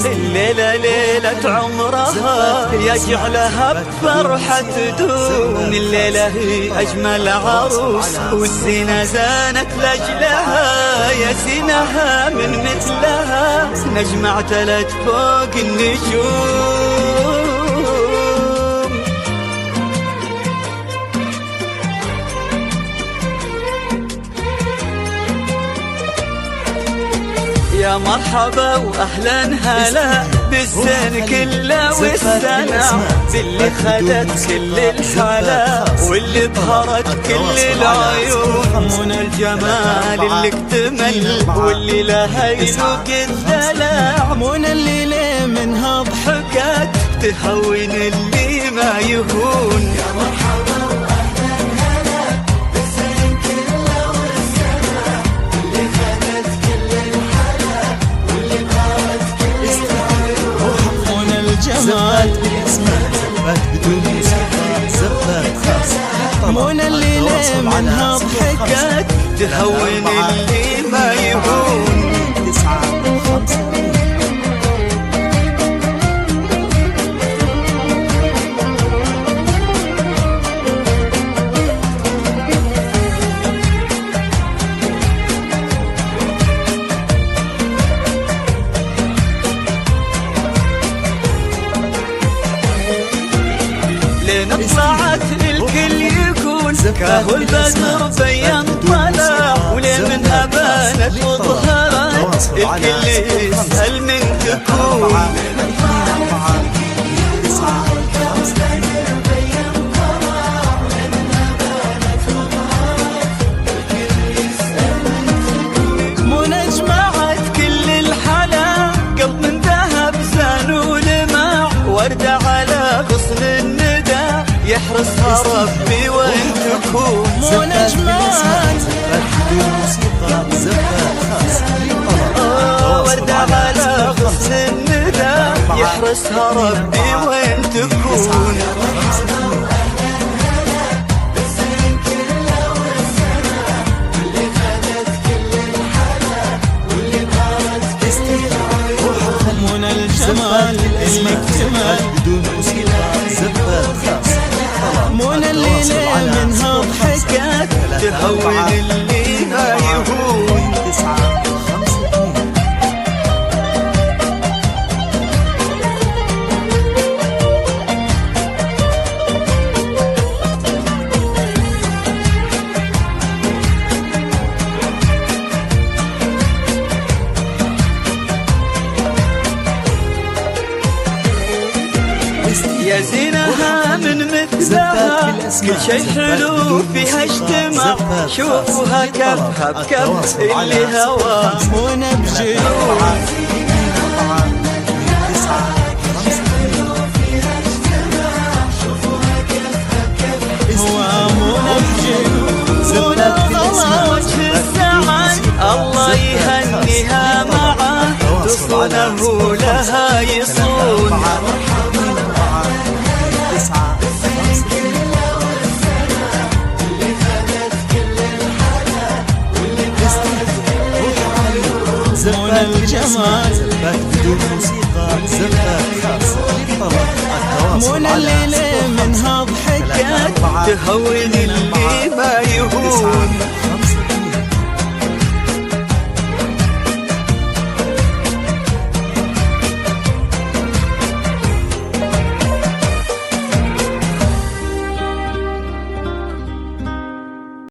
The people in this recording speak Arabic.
الليلة ليلة عمرها يجعلها بفرحة تدوم. الليلة هي أجمل عروس والزينة زانت لأجلها، يا زينها من مثلها نجمة اعتلت فوق النجوم. يا مرحبا واهلا هلا بالزين كله والسنة، باللي خدت كل الحلا واللي ظهرت كل العيون. منى الجمال اللي اكتمل واللي لها يذوق الدلع. منى اللي منها ضحكت تهون اللي ما يهون. يا مرحبا واهلا هلا بالزين كله والسنة، اللي خدت كل الحلا واللي ظهرت كل العيون. منى الجمال زفات بدون موسيقى، زفات خاصة. منى اللي منها ضحكت تهون اللي ما يهون. 9 5 لين طلعت الكل يكون كهو البدر بين طلع، ولين من أبانت وظهرت الكل يسأل من تكون. منى جمعت كل الحلا قلب من ذهب زان ولمع، وردة على غصن الندى يحرسها ربي وين تكون. منى جمعت وردة على غصن الندى يحرسها ربي وين تكون. منى الجمال اللي اكتمل بدون موسيقى، زفات خاص. منى اللي منها ضحكت تهون اللي ما يهون. 9 5 2 يا زينها من مثلها كل شي حلو فيها اجتمع. شوفوها كفها بكف اللي هوى منى بجنون. منى الله وجه السعد الله يهنيها معه، تصونه لها يصون. منى الجمال زفات بدون موسيقى، زفات خاصة. منى اللي منها ضحكت تهون اللي ما يهون.